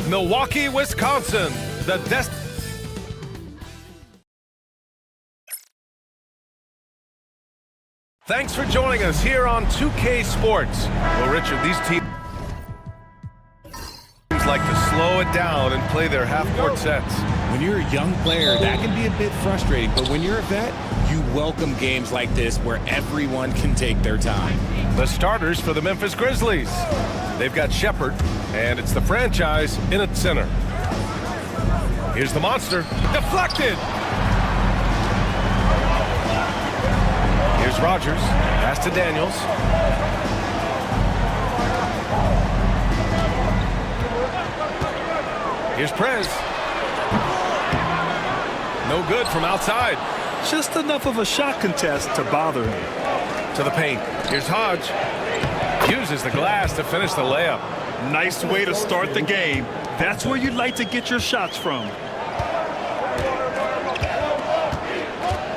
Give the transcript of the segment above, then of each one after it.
Milwaukee, Wisconsin. Thanks for joining us here on 2K Sports. Well, Richard, these teams like to slow it down and play their half-court sets. When you're a young player, that can be a bit frustrating, but when you're a vet, you welcome games like this where everyone can take their time. The starters for the Memphis Grizzlies. They've got Shepherd, and it's the franchise in its center. Here's the monster. Deflected! Here's Rogers. Pass to Daniels. Here's Prez. No good from outside. Just enough of a shot contest to bother him. To the paint. Here's Hodge. Uses the glass to finish the layup. Nice way to start the game. That's where you'd like to get your shots from.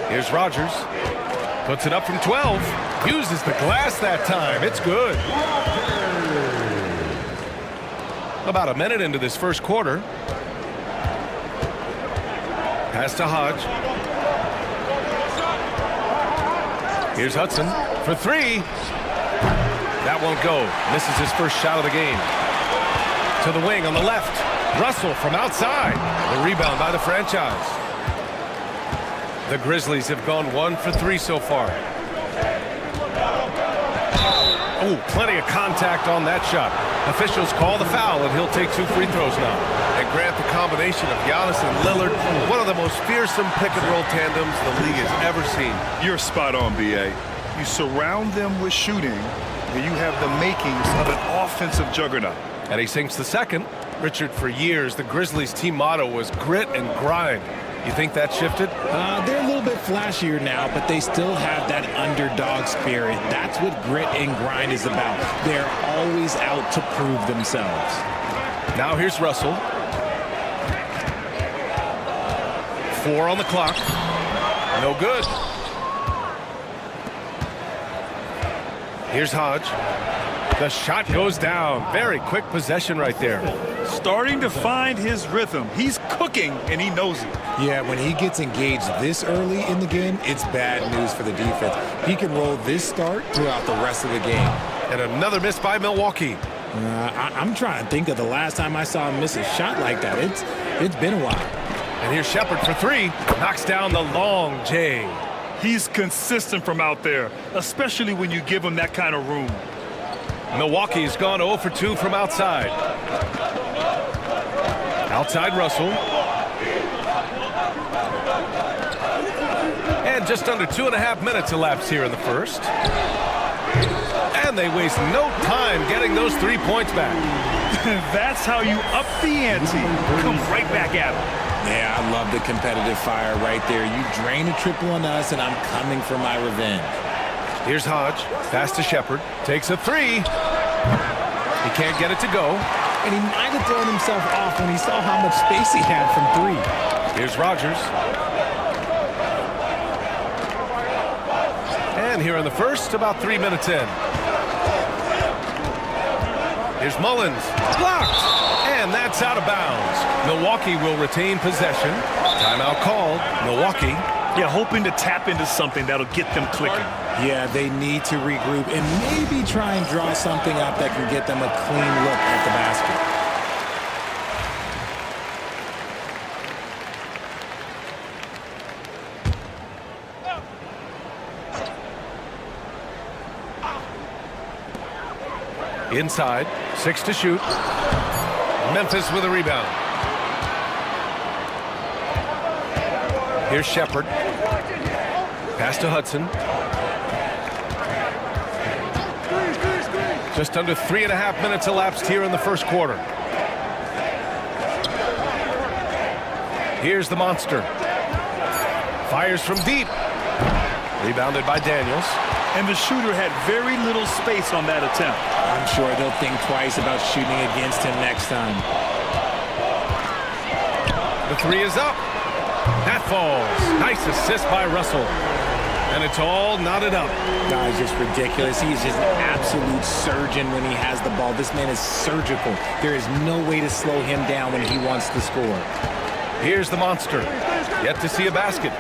Here's Rogers. Puts it up from 12. Uses the glass that time. It's good. About a minute into this first quarter. Pass to Hodge. Here's Hudson for three. That won't go. Misses his first shot of the game. To the wing on the left. Russell from outside. The rebound by the franchise. The Grizzlies have gone 1 for 3 so far. Oh, plenty of contact on that shot. Officials call the foul, and he'll take 2 free throws now. And Grant, the combination of Giannis and Lillard, one of the most fearsome pick-and-roll tandems the league has ever seen. You're spot on, B.A. You surround them with shooting, and you have the makings of an offensive juggernaut. And he sinks the second. Richard, for years, the Grizzlies' team motto was grit and grind. You think that shifted? They're a little bit flashier now, but they still have that underdog spirit. That's what grit and grind is about. They're always out to prove themselves. Now here's Russell. 4 on the clock. No good. Here's Hodge. The shot goes down. Very quick possession right there. Starting to find his rhythm. He's cooking, and he knows it. Yeah, when he gets engaged this early in the game, it's bad news for the defense. He can roll this start throughout the rest of the game. And another miss by Milwaukee. I'm trying to think of the last time I saw him miss a shot like that. It's been a while. And here's Shepherd for 3. Knocks down the long J. He's consistent from out there, especially when you give him that kind of room. Milwaukee's gone 0 for 2 from outside. Outside Russell. And just under 2.5 minutes elapsed here in the first. And they waste no time getting those 3 points back. That's how you up the ante. Come right back at him. Yeah, I love the competitive fire right there. You drain a triple on us, and I'm coming for my revenge. Here's Hodge. Pass to Shepherd. Takes a 3. He can't get it to go. And he might have thrown himself off when he saw how much space he had from 3. Here's Rogers. And here in the first, about 3 minutes in. Here's Mullins. Blocked. And that's out of bounds. Milwaukee will retain possession. Timeout called. Milwaukee. Yeah, hoping to tap into something that'll get them clicking. Yeah, they need to regroup and maybe try and draw something up that can get them a clean look at the basket. Inside, 6 to shoot. Memphis with a rebound. Here's Shepherd. Pass to Hudson. Just under 3.5 minutes elapsed here in the first quarter. Here's the monster. Fires from deep. Rebounded by Daniels. And the shooter had very little space on that attempt. I'm sure they'll think twice about shooting against him next time. The 3 is up. That falls. Nice assist by Russell. And it's all knotted up. No, it's just ridiculous. He's just an absolute surgeon when he has the ball. This man is surgical. There is no way to slow him down when he wants to score. Here's the monster. Yet to see a basket.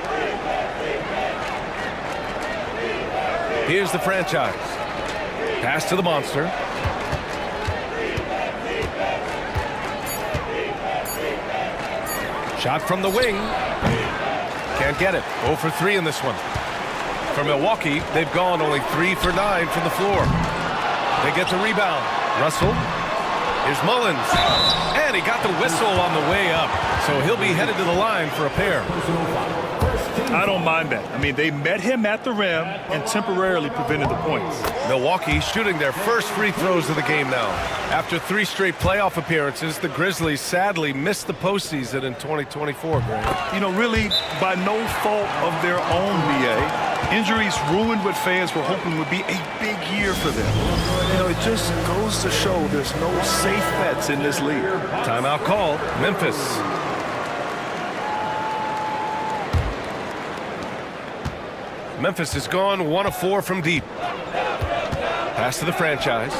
Here's the franchise. Pass to the monster. Shot from the wing. Can't get it. 0 for 3 in this one. For Milwaukee, they've gone only 3 for 9 from the floor. They get the rebound. Russell. Here's Mullins. And he got the whistle on the way up. So he'll be headed to the line for a pair. I don't mind that. I mean, they met him at the rim and temporarily prevented the points. Milwaukee shooting their first free throws of the game now. After 3 straight playoff appearances, the Grizzlies sadly missed the postseason in 2024, Grant. You know, really by no fault of their own, BA. Injuries ruined what fans were hoping would be a big year for them. You know, it just goes to show there's no safe bets in this league. Timeout call, Memphis. Memphis has gone 1 of 4 from deep. Pass to the franchise.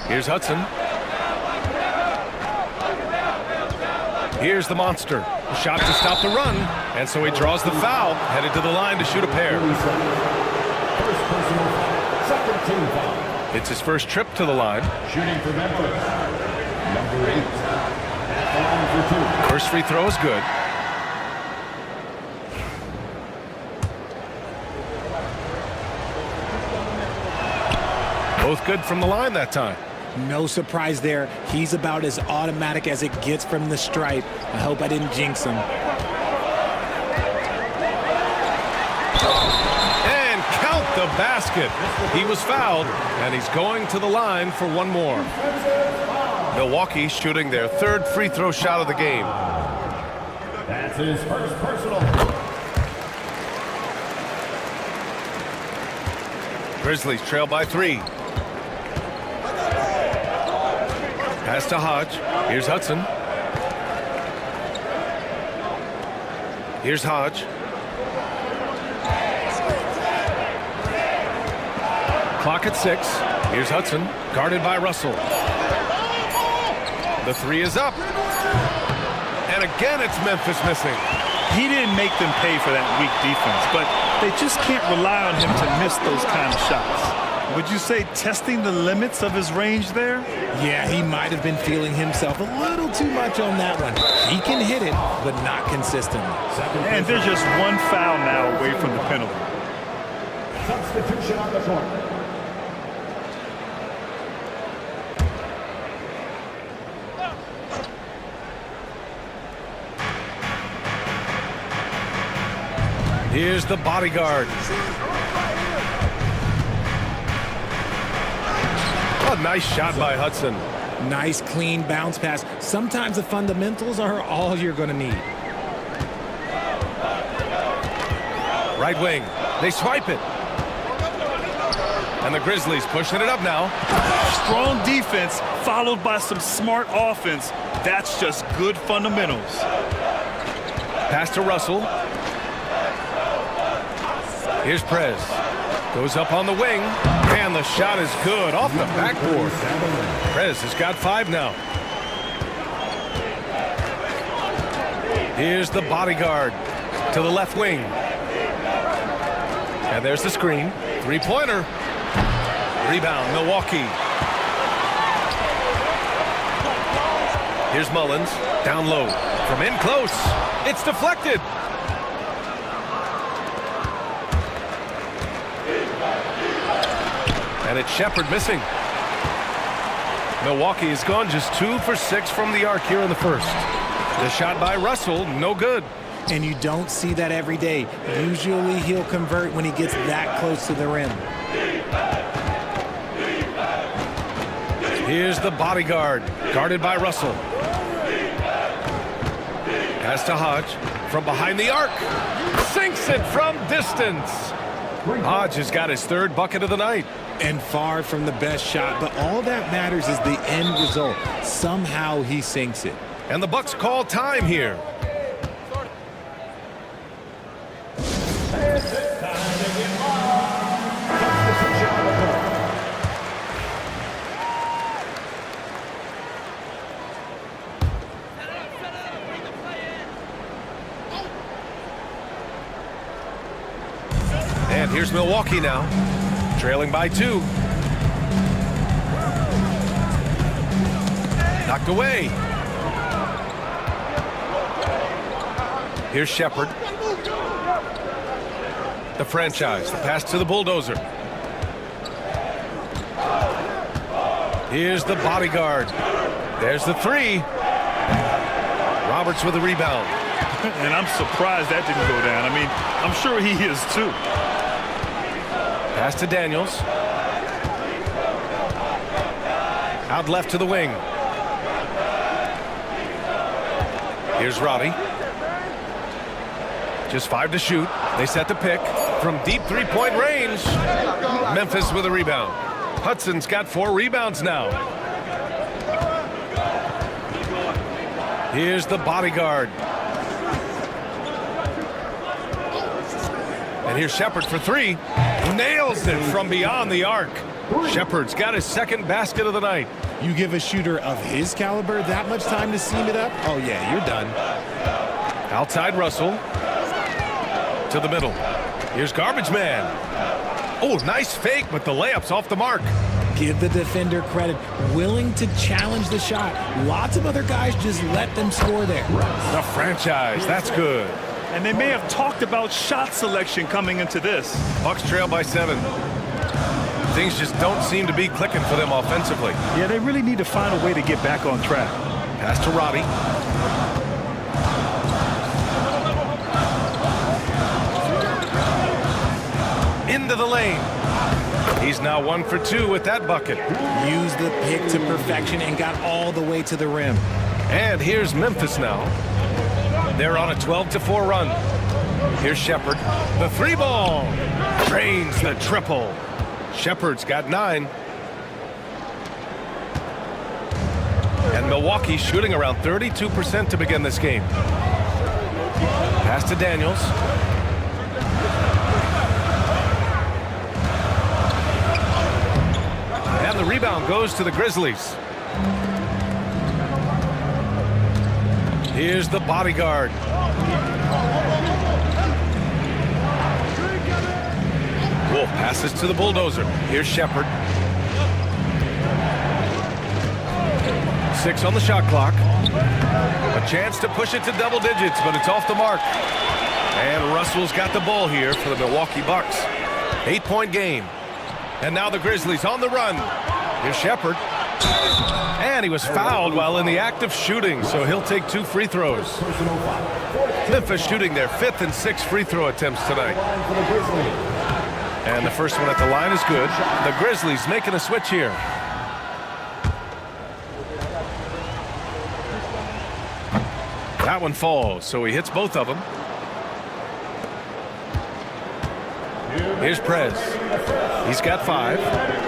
Here's Hudson. Here's the monster. Shot to stop the run, and so he draws the foul, headed to the line to shoot a pair. It's his first trip to the line. Shooting for Memphis, number 8. First free throw is good. Both good from the line that time. No surprise there. He's about as automatic as it gets from the stripe. I hope I didn't jinx him. And count the basket. He was fouled, and he's going to the line for one more. Milwaukee shooting their 3rd free throw shot of the game. That's his first personal. Grizzlies trail by 3. Pass to Hodge. Here's Hudson. Here's Hodge. Clock at 6. Here's Hudson. Guarded by Russell. The 3 is up. And again, it's Memphis missing. He didn't make them pay for that weak defense, but they just can't rely on him to miss those kind of shots. Would you say testing the limits of his range there? Yeah, he might have been feeling himself a little too much on that one. He can hit it, but not consistently. And they're just one foul now away from the penalty. Substitution on the court. Here's the bodyguard. A nice shot by Hudson. Nice, clean bounce pass. Sometimes the fundamentals are all you're going to need. Right wing. They swipe it. And the Grizzlies pushing it up now. Strong defense followed by some smart offense. That's just good fundamentals. Pass to Russell. Here's Prez. Goes up on the wing. And the shot is good off the backboard. Prez has got 5 now. Here's the bodyguard to the left wing. And there's the screen. 3-pointer. Rebound, Milwaukee. Here's Mullins. Down low. From in close. It's deflected. And it's Shepard missing. Milwaukee has gone just 2 for 6 from the arc here in the first. The shot by Russell, no good. And you don't see that every day. Usually he'll convert when he gets that close to the rim. Here's the bodyguard, guarded by Russell. Pass to Hodge, from behind the arc. Sinks it from distance. Hodge has got his 3rd bucket of the night. And far from the best shot, but all that matters is the end result. Somehow he sinks it. And the Bucks call time here. Here's Milwaukee now, trailing by 2. Knocked away. Here's Shepard. The franchise, the pass to the bulldozer. Here's the bodyguard. There's the 3. Roberts with a rebound. And I'm surprised that didn't go down. I mean, I'm sure he is too. Pass to Daniels. Out left to the wing. Here's Roddy. Just 5 to shoot. They set the pick from deep 3-point range. Memphis with a rebound. Hudson's got 4 rebounds now. Here's the bodyguard. And here's Shepard for 3. Nails it from beyond the arc. Shepard's got his second basket of the night. You give a shooter of his caliber that much time to seam it up? Oh, yeah, you're done. Outside Russell. To the middle. Here's Garbage Man. Oh, nice fake, but the layup's off the mark. Give the defender credit. Willing to challenge the shot. Lots of other guys just let them score there. The franchise, that's good. And they may have talked about shot selection coming into this. Bucks trail by 7. Things just don't seem to be clicking for them offensively. Yeah, they really need to find a way to get back on track. Pass to Roddy. Into the lane. He's now 1 for 2 with that bucket. Used the pick to perfection and got all the way to the rim. And here's Memphis now. They're on a 12-4 run. Here's Shepard. The 3-ball. Drains the triple. Shepard's got 9. And Milwaukee shooting around 32% to begin this game. Pass to Daniels. And the rebound goes to the Grizzlies. Here's the bodyguard. Wolf passes to the bulldozer. Here's Shepard. 6 on the shot clock. A chance to push it to double digits, but it's off the mark. And Russell's got the ball here for the Milwaukee Bucks. 8-point game. And now the Grizzlies on the run. Here's Shepard. And he was fouled while in the act of shooting, so he'll take 2 free throws. Memphis shooting their 5th and 6th free throw attempts tonight. And the first one at the line is good. The Grizzlies making a switch here. That one falls, so he hits both of them. Here's Prez. He's got 5.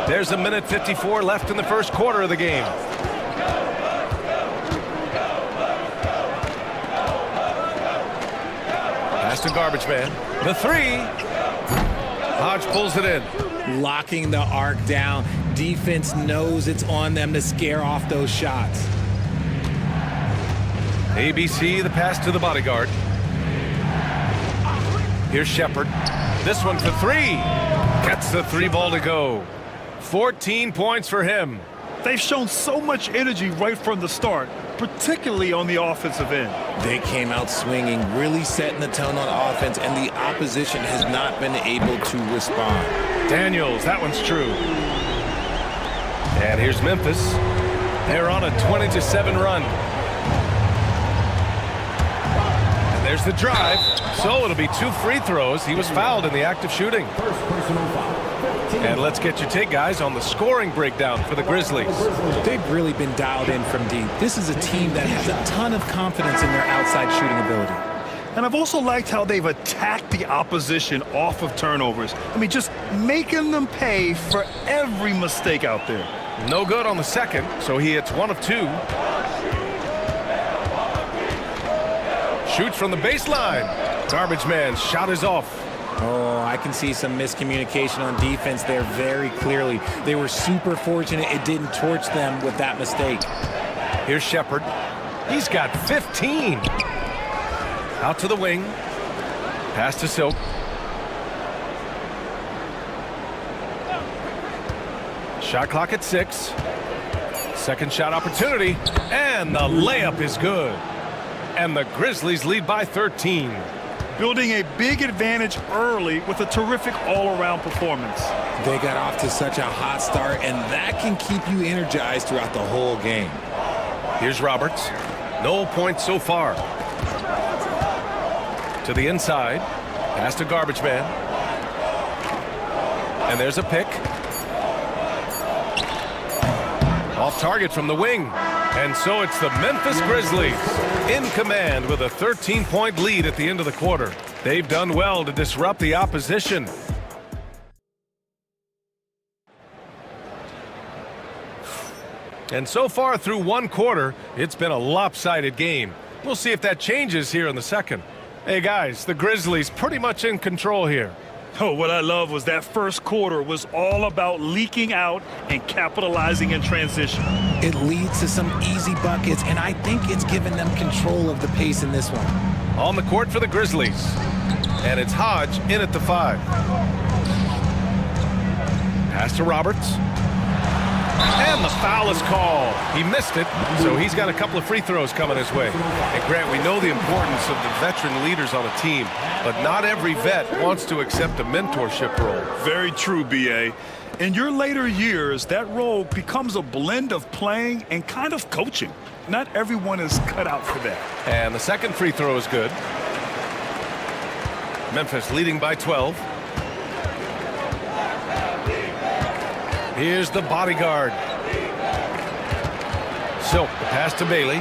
There's a minute 54 left in the first quarter of the game. Pass to Garbage Man. The 3. Hodge pulls it in. Locking the arc down. Defense knows it's on them to scare off those shots. ABC, the pass to the bodyguard. Here's Shepard. This one for 3. Gets the 3-ball to go. 14 points for him. They've shown so much energy right from the start, particularly on the offensive end. They came out swinging, really setting the tone on offense, and the opposition has not been able to respond. Daniels, that one's true. And here's Memphis. They're on a 20-7 run. And there's the drive. So it'll be 2 free throws. He was fouled in the act of shooting. First personal foul. And let's get your take, guys, on the scoring breakdown for the Grizzlies. They've really been dialed in from deep. This is a team that has a ton of confidence in their outside shooting ability. And I've also liked how they've attacked the opposition off of turnovers. I mean, just making them pay for every mistake out there. No good on the second, so he hits 1 of 2. Shoots from the baseline. Garbage Man's shot is off. Oh, I can see some miscommunication on defense there very clearly. They were super fortunate it didn't torch them with that mistake. Here's Shepard. He's got 15. Out to the wing. Pass to Silk. Shot clock at 6. Second shot opportunity. And the layup is good. And the Grizzlies lead by 13. Building a big advantage early with a terrific all-around performance. They got off to such a hot start, and that can keep you energized throughout the whole game. Here's Roberts. No points so far. To the inside. Pass to Garbage Man. And there's a pick. Off target from the wing. And so it's the Memphis Grizzlies in command with a 13-point lead at the end of the quarter. They've done well to disrupt the opposition. And so far through one quarter, it's been a lopsided game. We'll see if that changes here in the second. Hey guys, the Grizzlies pretty much in control here. Oh, what I love was that first quarter was all about leaking out and capitalizing in transition. It leads to some easy buckets, and I think it's given them control of the pace in this one. On the court for the Grizzlies. And it's Hodge in at the 5. Pass to Roberts. And the foul is called. He missed it, so he's got a couple of free throws coming his way. And Grant, we know the importance of the veteran leaders on a team, but not every vet wants to accept a mentorship role. Very true, B.A. In your later years, that role becomes a blend of playing and kind of coaching. Not everyone is cut out for that. And the second free throw is good. Memphis leading by 12. Here's the bodyguard. Silk, the pass to Bailey.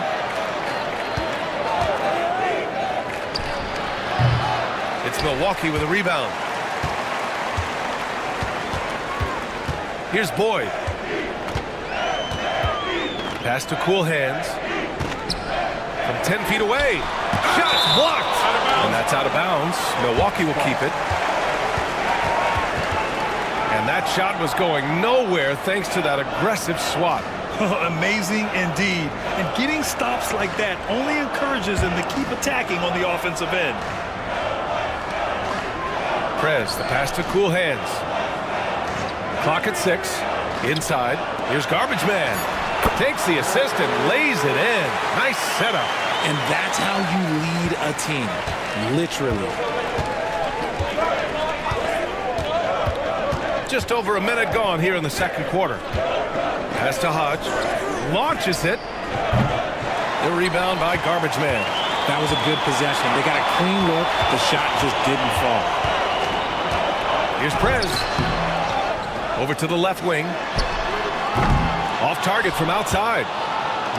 It's Milwaukee with a rebound. Here's Boyd. Pass to Cool Hands. From 10 feet away. Shot's blocked. And that's out of bounds. Milwaukee will keep it. And that shot was going nowhere thanks to that aggressive swat. Amazing indeed. And getting stops like that only encourages them to keep attacking on the offensive end. Prez, the pass to Cool Hands. Clock at 6. Inside. Here's Garbage Man. Takes the assist and lays it in. Nice setup. And that's how you lead a team. Literally. Just over a minute gone here in the second quarter. Pass to Hodge. Launches it. The rebound by Garbage Man. That was a good possession. They got a clean look. The shot just didn't fall. Here's Prez. Over to the left wing. Off target from outside.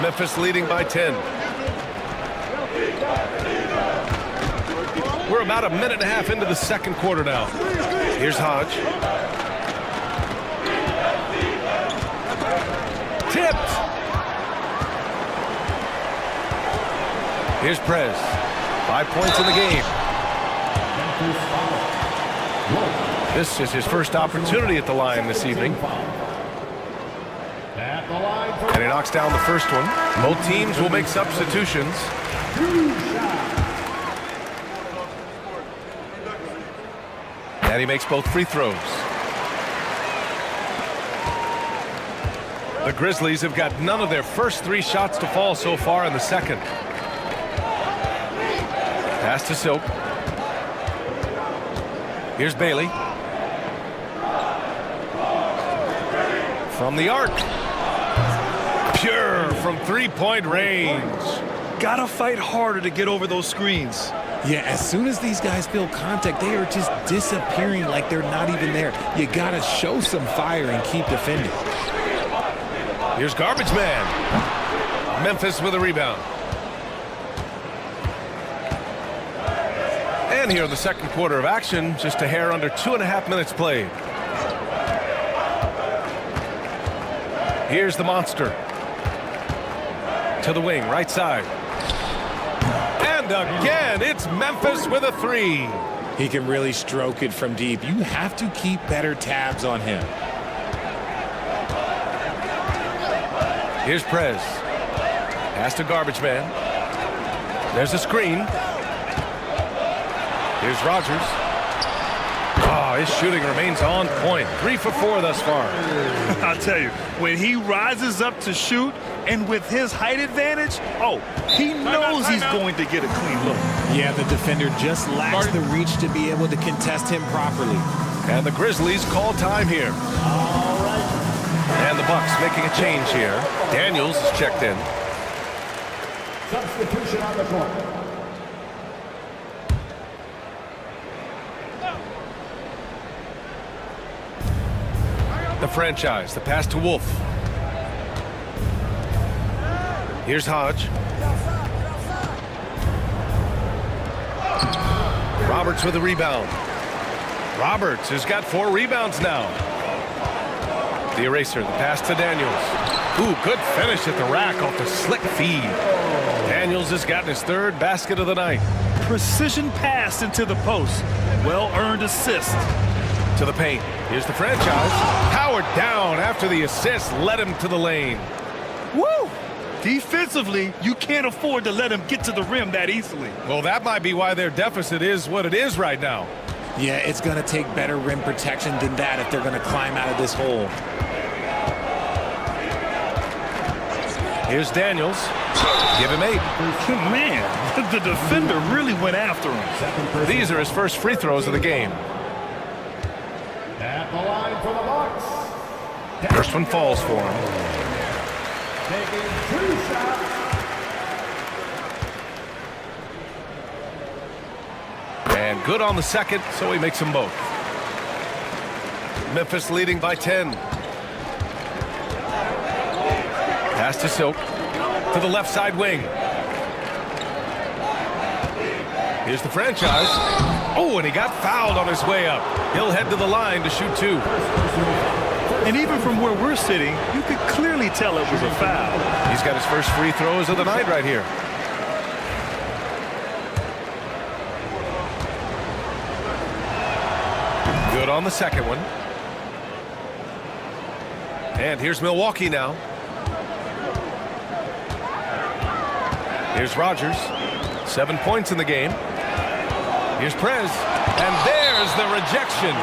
Memphis leading by 10. We're about a minute and a half into the second quarter now. Here's Hodge. Tipped. Here's Prez. 5 points in the game. This is his first opportunity at the line this evening. And he knocks down the first one. Both teams will make substitutions. And he makes both free throws. The Grizzlies have got none of their first 3 shots to fall so far in the second. Pass to Silk. Here's Bailey. From the arc. Pure from 3-point range. Gotta fight harder to get over those screens. Yeah, as soon as these guys feel contact, they are just disappearing like they're not even there. You gotta show some fire and keep defending. Here's Garbage Man. Memphis with a rebound. And here in the second quarter of action, just a hair under 2.5 minutes played. Here's the monster. To the wing, right side. And again, it's Memphis with a 3. He can really stroke it from deep. You have to keep better tabs on him. Here's Prez. Pass to Garbage Man. There's a screen. Here's Rogers. Oh, his shooting remains on point. 3 for 4 thus far. I'll tell you, when he rises up to shoot and with his height advantage, oh, he knows he's going to get a clean look. Yeah, the defender just lacks the reach to be able to contest him properly. And the Grizzlies call time here. And the Bucks making a change here. Daniels is checked in. Substitution on the court. The franchise, the pass to Wolf. Here's Hodge. Roberts with a rebound. Roberts has got 4 rebounds now. The eraser, the pass to Daniels. Ooh, good finish at the rack off the slick feed. Daniels has gotten his 3rd basket of the night. Precision pass into the post. Well-earned assist. To the paint. Here's the franchise. Howard down after the assist led him to the lane. Woo! Defensively, you can't afford to let him get to the rim that easily. Well, that might be why their deficit is what it is right now. Yeah, it's going to take better rim protection than that if they're going to climb out of this hole. Here's Daniels. Give him 8. Man, the defender really went after him. These are his first free throws of the game. At the line for the Bucks. First one falls for him. Taking 2 shots. And good on the second, so he makes them both. Memphis leading by 10. Pass to Silk. To the left side wing. Here's the franchise. Oh, and he got fouled on his way up. He'll head to the line to shoot 2. And even from where we're sitting, you could clearly tell it was a foul. He's got his first free throws of the night right here. Good on the second one. And here's Milwaukee now. Here's Rogers. 7 points in the game. Here's Prez. And there's the rejection.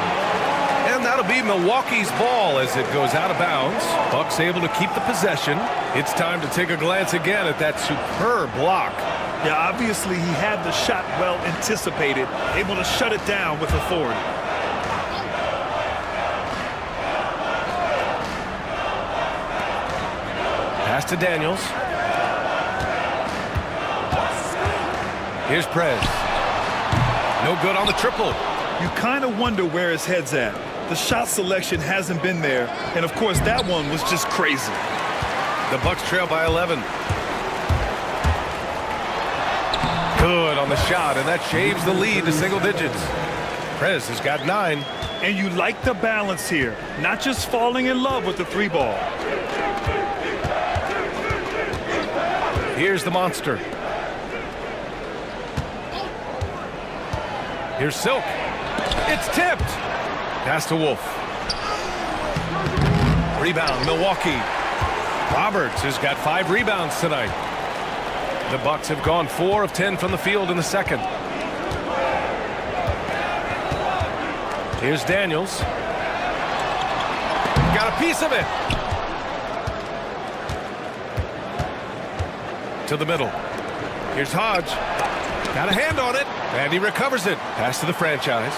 And that'll be Milwaukee's ball as it goes out of bounds. Bucks able to keep the possession. It's time to take a glance again at that superb block. Yeah, obviously he had the shot well anticipated, able to shut it down with authority. Pass to Daniels. Here's Prez. No good on the triple. You kind of wonder where his head's at. The shot selection hasn't been there, and of course that one was just crazy. The Bucks trail by 11. Good on the shot, and that shaves the lead to single digits. Prez has got 9. And you like the balance here, not just falling in love with the 3 ball. Here's the monster. Here's Silk. It's tipped. Pass to Wolf. Rebound, Milwaukee. Roberts has got 5 rebounds tonight. The Bucks have gone 4 of 10 from the field in the second. Here's Daniels. Got a piece of it. To the middle. Here's Hodge. Got a hand on it, and he recovers it. Pass to the franchise.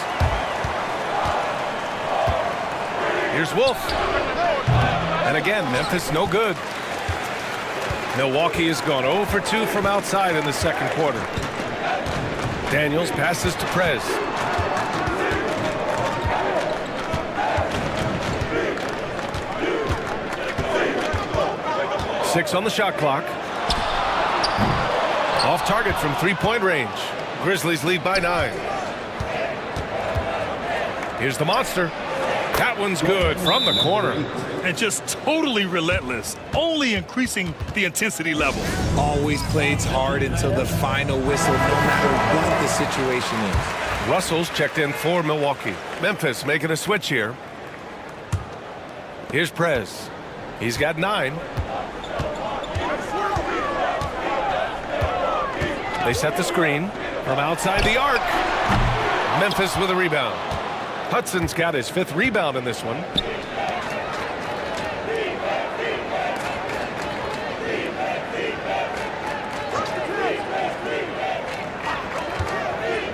Here's Wolf. And again, Memphis no good. Milwaukee has gone 0 for 2 from outside in the second quarter. Daniels passes to Prez. Six on the shot clock. Off target from 3-point range. Grizzlies lead by 9. Here's the monster. That one's good from the corner. And just totally relentless, only increasing the intensity level. Always plays hard until the final whistle, no matter what the situation is. Russell's checked in for Milwaukee. Memphis making a switch here. Here's Prez. He's got 9. They set the screen from outside the arc. Memphis with a rebound. Hudson's got his 5th rebound in this one.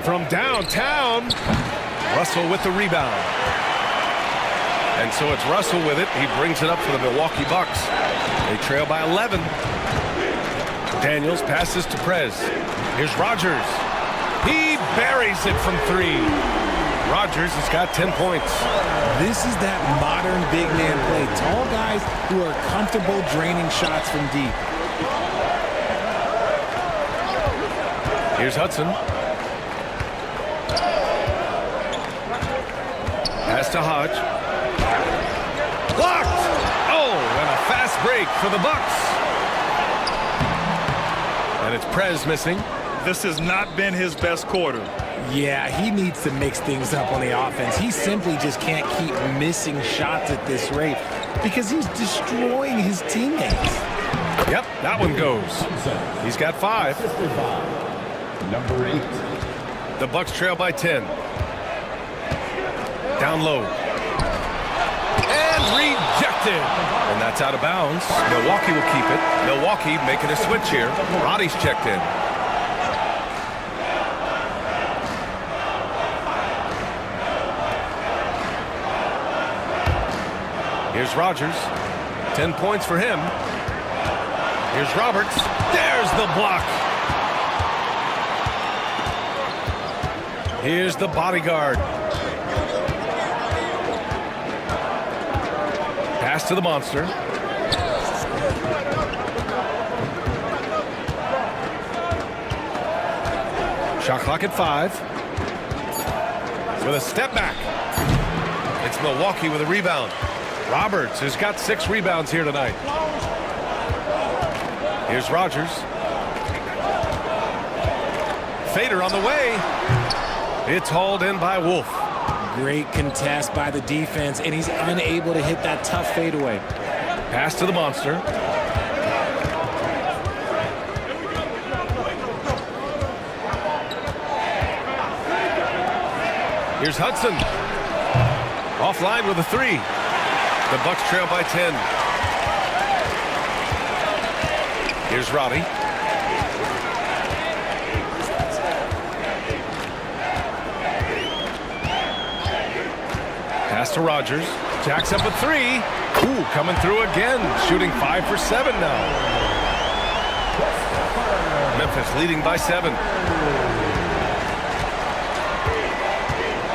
From downtown, Russell with the rebound. And so it's Russell with it. He brings it up for the Milwaukee Bucks. They trail by 11. Daniels passes to Prez. Here's Rogers. He buries it from 3. Rogers has got 10 points. This is that modern big man play. Tall guys who are comfortable draining shots from deep. Here's Hudson. Pass to Hodge. Blocked! Oh, and a fast break for the Bucks. And it's Prez missing. This has not been his best quarter. Yeah, he needs to mix things up on the offense. He simply just can't keep missing shots at this rate because he's destroying his teammates. Yep, that one goes. He's got 5. Number 8. The Bucks trail by 10. Down low. And rejected. And that's out of bounds. Milwaukee will keep it. Milwaukee making a switch here. Roddy's checked in. Here's Rogers. 10 points for him. Here's Roberts. There's the block. Here's the bodyguard. Pass to the monster. Shot clock at 5. With a step back. It's Milwaukee with a rebound. Roberts has got 6 rebounds here tonight. Here's Rogers. Fader on the way. It's hauled in by Wolf. Great contest by the defense, and he's unable to hit that tough fadeaway. Pass to the monster. Here's Hudson. Offline with a 3. The Bucks trail by 10. Here's Roddy. Pass to Rogers. Jacks up a 3. Ooh, coming through again. Shooting 5 for 7 now. Memphis leading by 7.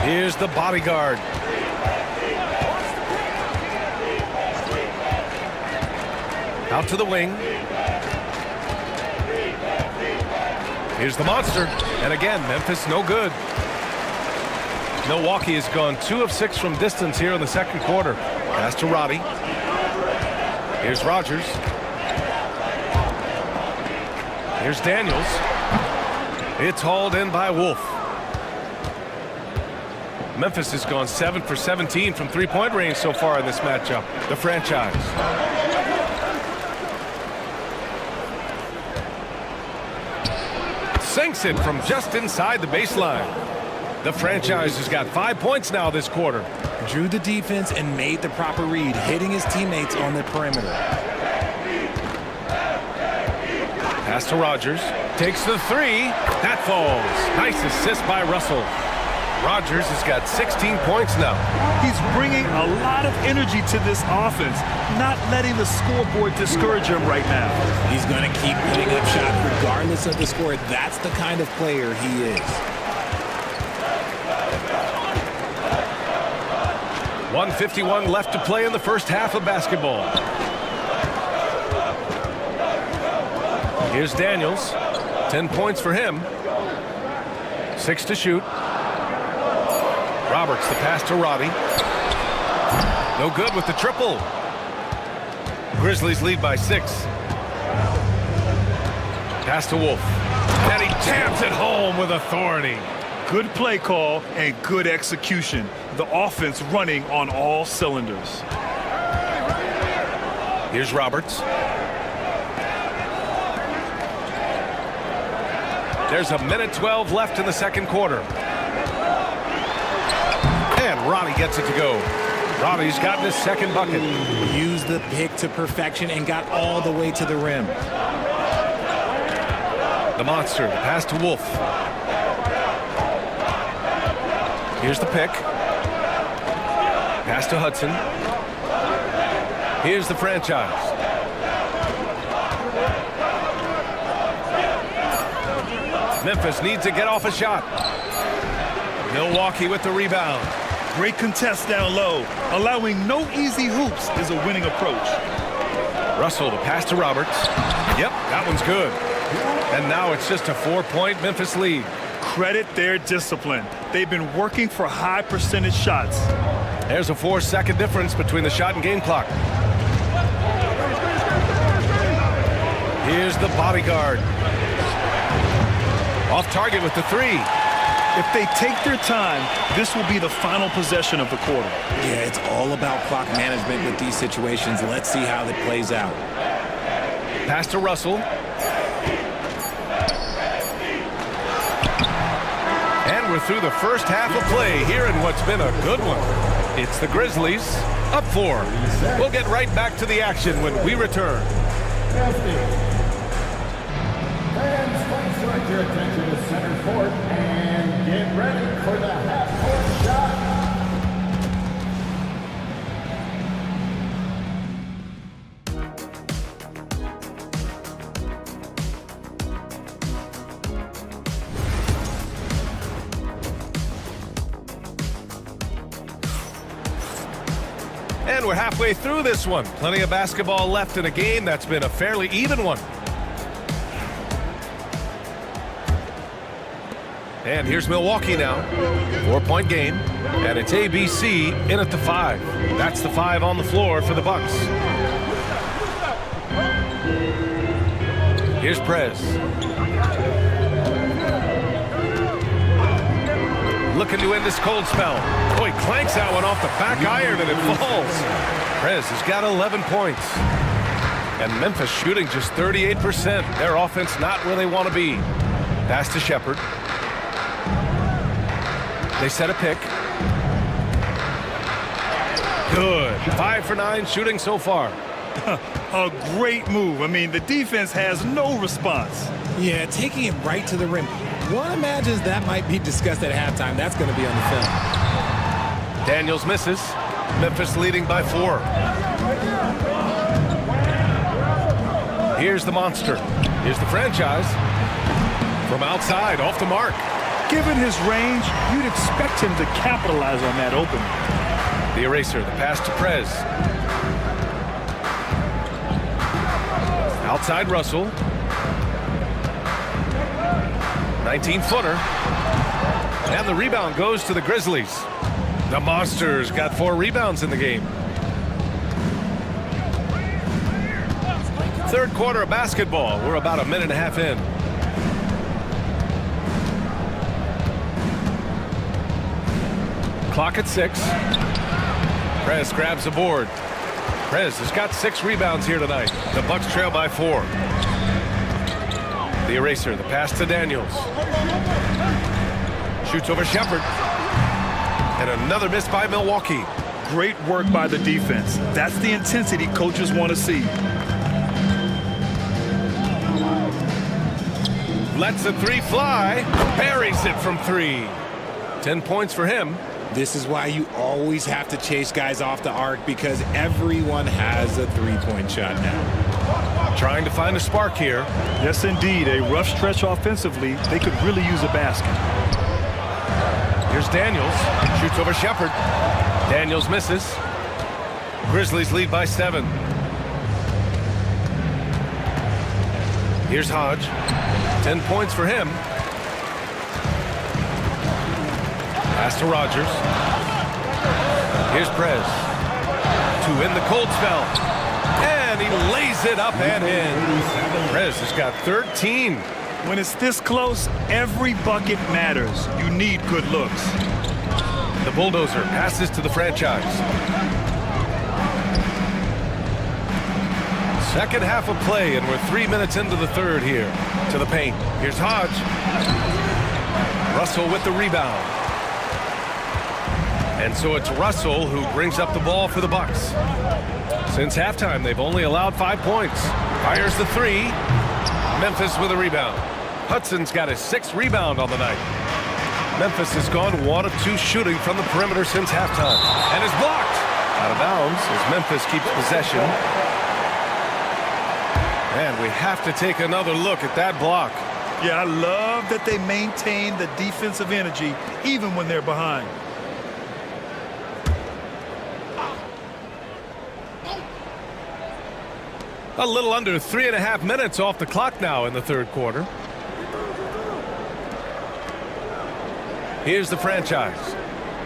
Here's the bodyguard. Out to the wing. Here's the monster. And again, Memphis no good. Milwaukee has gone 2 of 6 from distance here in the second quarter. Pass to Roddy. Here's Rogers. Here's Daniels. It's hauled in by Wolf. Memphis has gone 7 for 17 from 3-point range so far in this matchup. The franchise. Sinks it from just inside the baseline. The franchise has got 5 points now this quarter. Drew the defense and made the proper read, hitting his teammates on the perimeter. Pass to Rogers. Takes the 3. That falls. Nice assist by Russell. Rogers has got 16 points now. He's bringing a lot of energy to this offense, not letting the scoreboard discourage him right now. He's going to keep putting up shots regardless of the score. That's the kind of player he is. 1:51 left to play in the first half of basketball. Here's Daniels. 10 points for him. 6 to shoot. Roberts, the pass to Roddy. No good with the triple. Grizzlies lead by 6. Pass to Wolf. And he jams it home with authority. Good play call and good execution. The offense running on all cylinders. Here's Roberts. There's a minute 12 left in the second quarter. gets it to go. Robbie's gotten his second bucket. Used the pick to perfection and got all the way to the rim. The monster, the pass to Wolf. Here's the pick. Pass to Hudson. Here's the franchise. Memphis needs to get off a shot. Milwaukee with the rebound. Great contest down low. Allowing no easy hoops is a winning approach. Russell, the pass to Roberts. Yep, that one's good. And now it's just a 4-point Memphis lead. Credit their discipline. They've been working for high percentage shots. There's a 4-second difference between the shot and game clock. Here's the bodyguard. Off target with the three. If they take their time, this will be the final possession of the quarter. Yeah, it's all about clock management with these situations. Let's see how it plays out. Pass to Russell. And we're through the first half of play here in what's been a good one. It's the Grizzlies up 4. We'll get right back to the action when we return. Fans, please direct your attention to center court and get ready for the half-court shot. And we're halfway through this one. Plenty of basketball left in a game that's been a fairly even one. And here's Milwaukee now. 4-point game. And it's ABC in at the 5. That's the 5 on the floor for the Bucks. Here's Prez. Looking to end this cold spell. Oh, he clanks that one off the back iron and it falls. Prez has got 11 points. And Memphis shooting just 38%. Their offense not where they want to be. Pass to Shepherd. They set a pick. Good. 5 for 9 shooting so far. A great move. I mean, the defense has no response. Yeah, taking it right to the rim. One imagines that might be discussed at halftime. That's going to be on the film. Daniels misses. Memphis leading by 4. Here's the monster. Here's the franchise. From outside, off the mark. Given his range, you'd expect him to capitalize on that opening. The eraser, the pass to Prez. Outside Russell. 19-footer. And the rebound goes to the Grizzlies. The Monsters got 4 rebounds in the game. Third quarter of basketball. We're about a minute and a half in. Clock at 6. Prez grabs the board. Prez has got 6 rebounds here tonight. The Bucks trail by 4. The eraser, the pass to Daniels. Shoots over Shepherd. And another miss by Milwaukee. Great work by the defense. That's the intensity coaches want to see. Lets the 3 fly. Buries it from 3. 10 points for him. This is why you always have to chase guys off the arc because everyone has a 3-point shot now. Trying to find a spark here. Yes, indeed. A rough stretch offensively. They could really use a basket. Here's Daniels. Shoots over Shepherd. Daniels misses. Grizzlies lead by 7. Here's Hodge. 10 points for him. Pass to Rogers. Here's Prez. To end the cold spell. And he lays it up and in. Prez has got 13. When it's this close, every bucket matters. You need good looks. The bulldozer passes to the franchise. Second half of play, and we're 3 minutes into the third here. To the paint. Here's Hodge. Russell with the rebound. And so it's Russell who brings up the ball for the Bucks. Since halftime, they've only allowed 5 points. Fires the three. Memphis with a rebound. Hudson's got his 6th rebound on the night. Memphis has gone 1 of 2 shooting from the perimeter since halftime. And is blocked. Out of bounds as Memphis keeps possession. And we have to take another look at that block. Yeah, I love that they maintain the defensive energy even when they're behind. A little under 3.5 minutes off the clock now in the third quarter. Here's the franchise.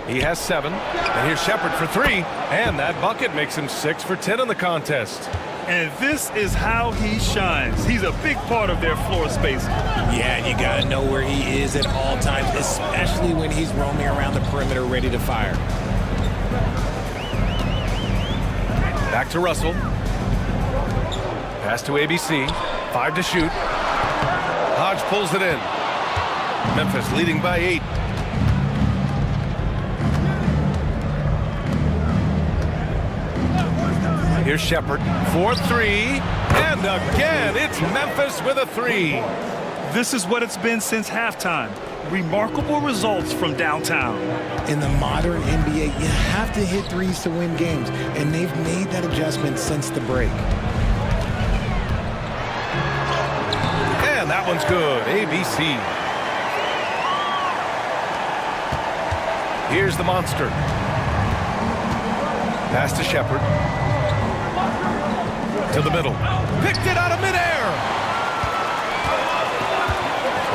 He has 7. And here's Shepard for 3. And that bucket makes him 6 for 10 in the contest. And this is how he shines. He's a big part of their floor space. Yeah, and you got to know where he is at all times, especially when he's roaming around the perimeter ready to fire. Back to Russell. Pass to ABC. 5 to shoot. Hodge pulls it in. Memphis leading by 8. Here's Shepard for 3. And again, it's Memphis with a 3. This is what it's been since halftime. Remarkable results from downtown. In the modern NBA, you have to hit threes to win games, and they've made that adjustment since the break. And that one's good. ABC. Here's the monster. Pass to Shepard. To the middle. Picked it out of midair.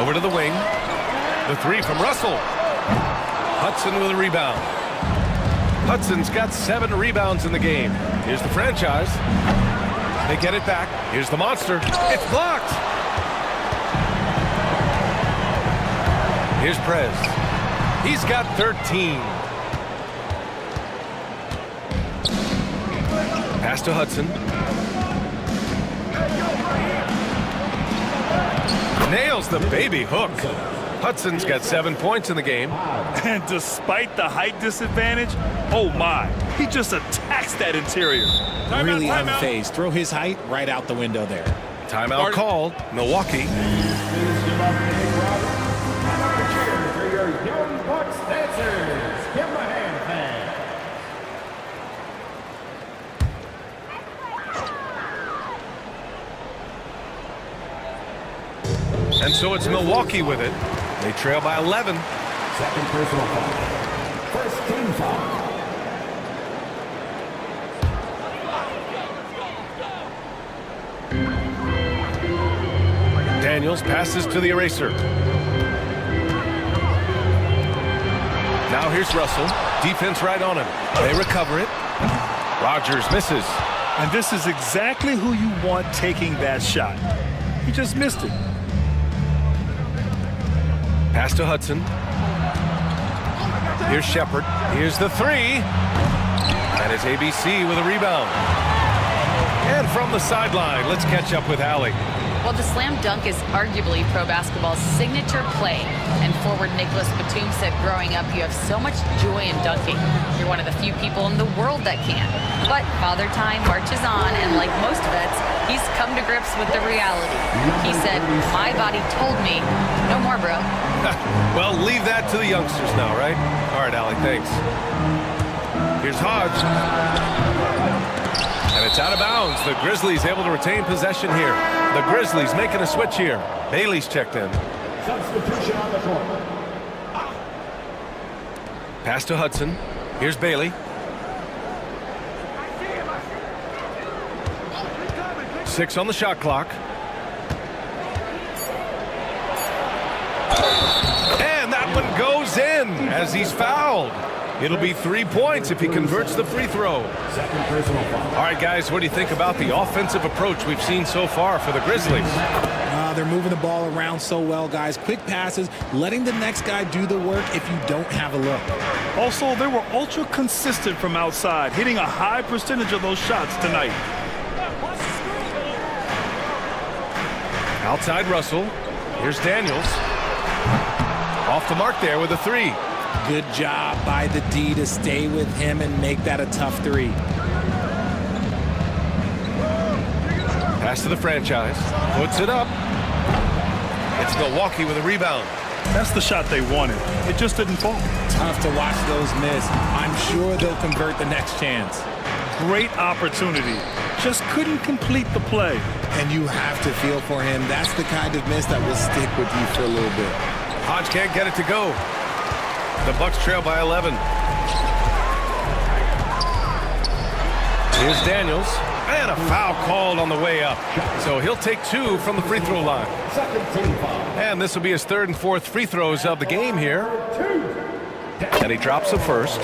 Over to the wing. The 3 from Russell. Hudson with a rebound. Hudson's got 7 rebounds in the game. Here's the franchise. They get it back. Here's the monster. It's blocked. Here's Prez. He's got 13. Pass to Hudson. Nails the baby hook. Hudson's got 7 points in the game. And despite the height disadvantage, oh my, he just attacks that interior. Really unfazed. Throw his height right out the window there. Timeout called. Milwaukee. For your young Bucks dancers, give them a hand, fans. And so it's Milwaukee with it. They trail by 11. Second personal foul. First team foul. Daniels passes to the eraser. Now here's Russell. Defense right on him. They recover it. Rogers misses. And this is exactly who you want taking that shot. He just missed it. Pass to Hudson. Here's Shepard. Here's the 3. And it's ABC with a rebound. And from the sideline, let's catch up with Allie. Well, the slam dunk is arguably pro basketball's signature play. And forward Nicholas Batum said growing up, you have so much joy in dunking. You're one of the few people in the world that can. But Father Time marches on, and like most vets, he's come to grips with the reality. He said, my body told me, no more, bro. Well, leave that to the youngsters now, right? All right, Allie, thanks. Here's Hodge. And it's out of bounds. The Grizzlies able to retain possession here. The Grizzlies making a switch here. Bailey's checked in. Substitution on the court. Pass to Hudson. Here's Bailey. Six on the shot clock. And that one goes in as he's fouled. It'll be 3 points if he converts the free throw. Second personal foul. All right, guys, what do you think about the offensive approach we've seen so far for the Grizzlies? They're moving the ball around so well, guys. Quick passes, letting the next guy do the work if you don't have a look. Also, they were ultra consistent from outside, hitting a high percentage of those shots tonight. Outside Russell. Here's Daniels. Off the mark there with a 3. Good job by the D to stay with him and make that a tough three. Pass to the franchise. Puts it up. It's Milwaukee with a rebound. That's the shot they wanted. It just didn't fall. Tough to watch those miss. I'm sure they'll convert the next chance. Great opportunity. Just couldn't complete the play. And you have to feel for him. That's the kind of miss that will stick with you for a little bit. Hodge can't get it to go. The Bucks trail by 11. Here's Daniels. And a foul called on the way up. So he'll take 2 from the free throw line. And this will be his 3rd and 4th free throws of the game here. And he drops the first.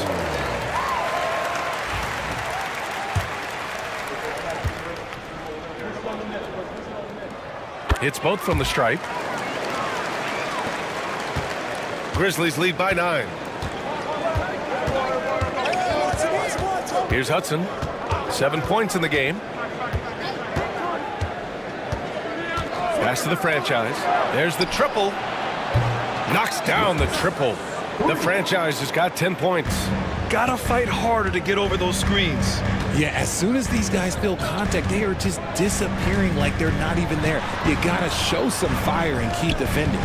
Hits both from the stripe. Grizzlies lead by 9. Here's Hudson. 7 points in the game. Pass to the franchise. There's the triple. Knocks down the triple. The franchise has got 10 points. Gotta fight harder to get over those screens. Yeah, as soon as these guys feel contact, they are just disappearing like they're not even there. You gotta show some fire and keep defending.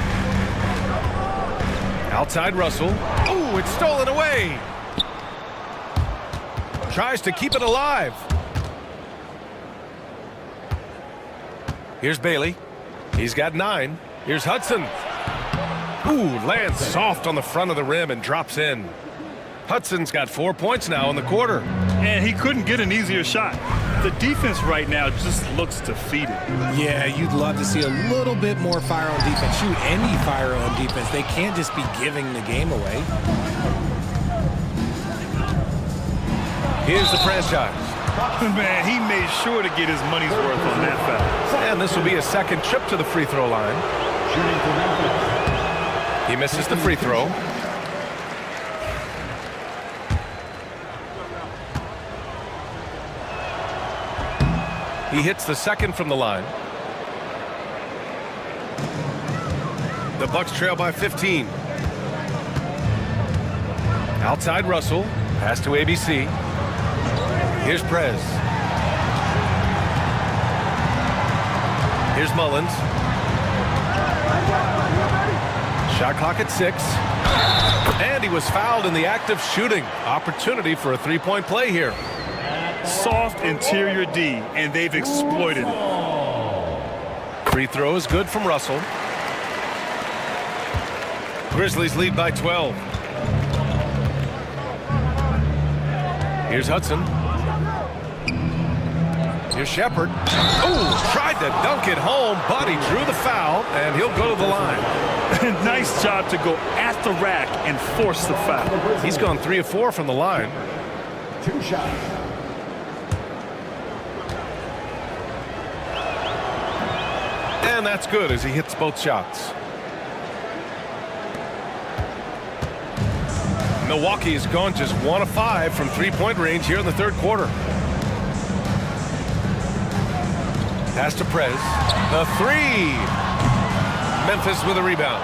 Outside Russell. Oh, it's stolen away. Tries to keep it alive. Here's Bailey. He's got 9. Here's Hudson. Ooh, lands soft on the front of the rim and drops in. Hudson's got 4 points now in the quarter. And he couldn't get an easier shot. The defense right now just looks defeated. Yeah, you'd love to see a little bit more fire on defense. Shoot, any fire on defense. They can't just be giving the game away. Here's the franchise. Man, he made sure to get his money's worth on that foul. And this will be his 2nd trip to the free throw line. He misses the free throw. He hits the 2nd from the line. The Bucks trail by 15. Outside Russell. Pass to ABC. Here's Prez. Here's Mullins. Shot clock at 6. And he was fouled in the act of shooting. Opportunity for a 3-point play here. Soft interior D, and they've exploited it. Free throw is good from Russell. Grizzlies lead by 12. Here's Hudson. Here's Shepard. Oh, tried to dunk it home, but he drew the foul, and he'll go to the line. Nice job to go at the rack and force the foul. He's gone 3 of 4 from the line. 2 shots. And that's good as he hits both shots. Milwaukee has gone just 1 of 5 from 3-point range here in the 3rd quarter. Pass to Prez. The 3. Memphis with a rebound.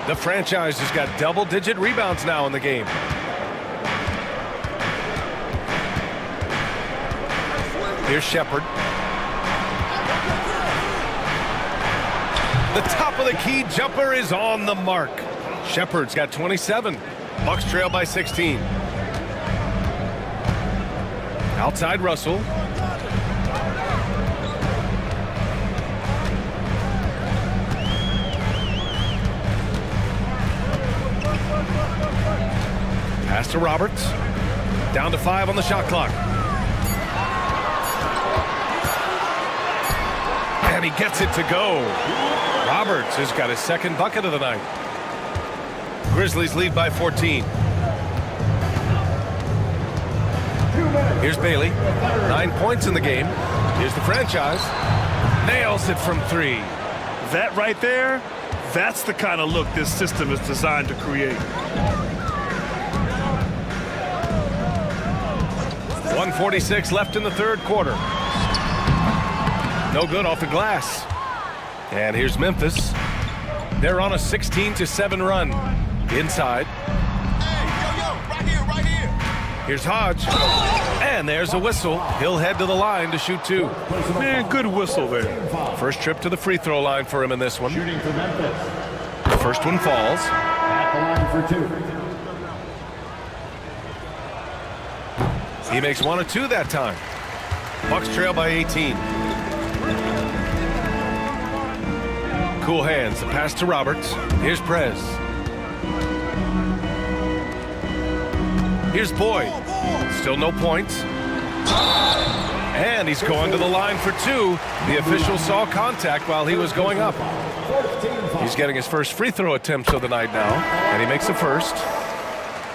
The franchise has got double-digit rebounds now in the game. Here's Shepard. The top of the key jumper is on the mark. Shepard's got 27. Bucks trail by 16. Outside Russell. Pass to Roberts. Down to 5 on the shot clock. And he gets it to go. Roberts has got his 2nd bucket of the night. Grizzlies lead by 14. Here's Bailey. 9 points in the game. Here's the franchise. Nails it from 3. That right there, that's the kind of look this system is designed to create. 1:46 left in the 3rd quarter. No good off the glass. And here's Memphis. They're on a 16-7 run. Inside. Here's Hodge. And there's a whistle. He'll head to the line to shoot 2. Man, good whistle there. First trip to the free throw line for him in this one. Shooting for Memphis. The first one falls. At the line for 2. He makes 1 of 2 that time. Bucks trail by 18. Cool hands. The pass to Roberts. Here's Prez. Here's Boyd. Still no points. And he's going to the line for 2. The official saw contact while he was going up. He's getting his first free throw attempt of the night now. And he makes the first.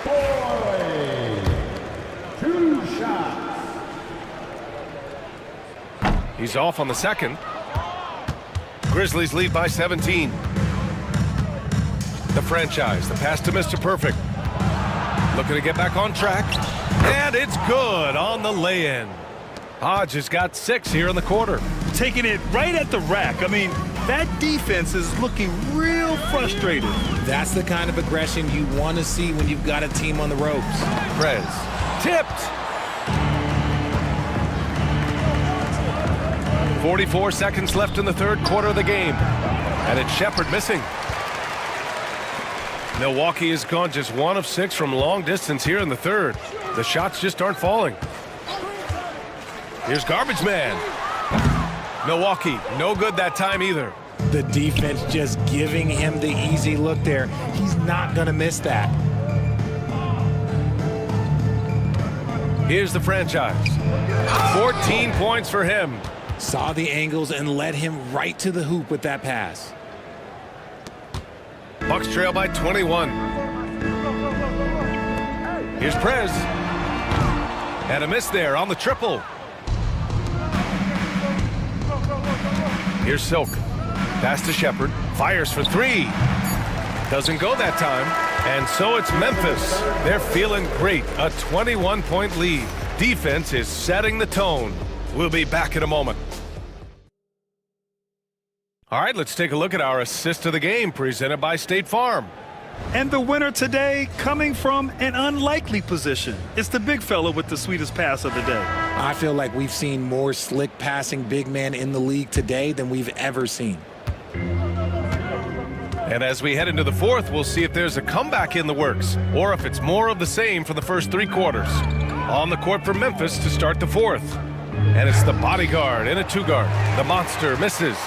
Boyd. 2 shots. He's off on the second. Grizzlies lead by 17. The franchise. The pass to Mr. Perfect. Looking to get back on track. And it's good on the lay-in. Hodge has got 6 here in the quarter. Taking it right at the rack. I mean, that defense is looking real frustrated. That's the kind of aggression you want to see when you've got a team on the ropes. Prez. Tipped. 44 seconds left in the third quarter of the game. And it's Shepherd missing. Milwaukee has gone just 1 of 6 from long distance here in the third. The shots just aren't falling. Here's Garbage Man. Milwaukee, no good that time either. The defense just giving him the easy look there. He's not going to miss that. Here's the franchise. 14 points for him. Saw the angles and led him right to the hoop with that pass. Bucks trail by 21. Here's Prez. And a miss there on the triple. Here's Silk. Pass to Shepherd. Fires for 3. Doesn't go that time. And so it's Memphis. They're feeling great. A 21-point lead. Defense is setting the tone. We'll be back in a moment. All right, let's take a look at our assist of the game presented by State Farm. And the winner today coming from an unlikely position. It's the big fella with the sweetest pass of the day. I feel like we've seen more slick passing big men in the league today than we've ever seen. And as we head into the fourth, we'll see if there's a comeback in the works or if it's more of the same for the first 3 quarters. On the court for Memphis to start the fourth. And it's the bodyguard in a 2-guard. The monster misses.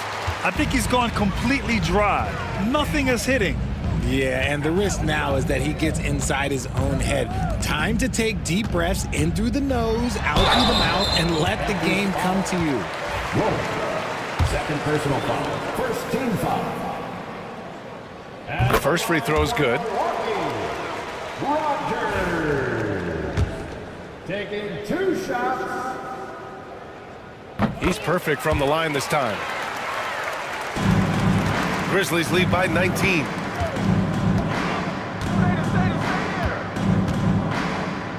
I think he's gone completely dry. Nothing is hitting. Yeah, and the risk now is that he gets inside his own head. Time to take deep breaths in through the nose, out through the mouth, and let the game come to you. Whoa. Second personal foul. First team foul. The first free throw is good. Rogers. Taking 2 shots. He's perfect from the line this time. Grizzlies lead by 19.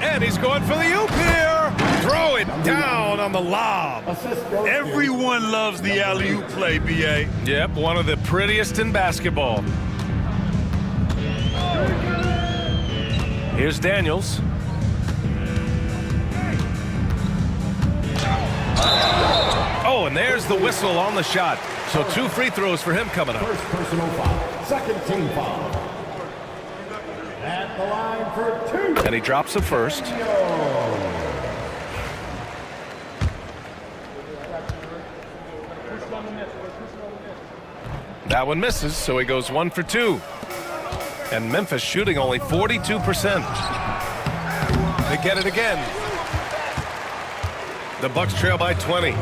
And he's going for the oop here. Throw it down on the lob. Everyone loves the alley-oop play, B.A. Yep, one of the prettiest in basketball. Here's Daniels. Oh, and there's the whistle on the shot. So 2 free throws for him coming up. First personal foul. Second team foul. At the line for 2. And he drops the first. That one misses, so he goes 1 for 2. And Memphis shooting only 42%. They get it again. The Bucks trail by 20.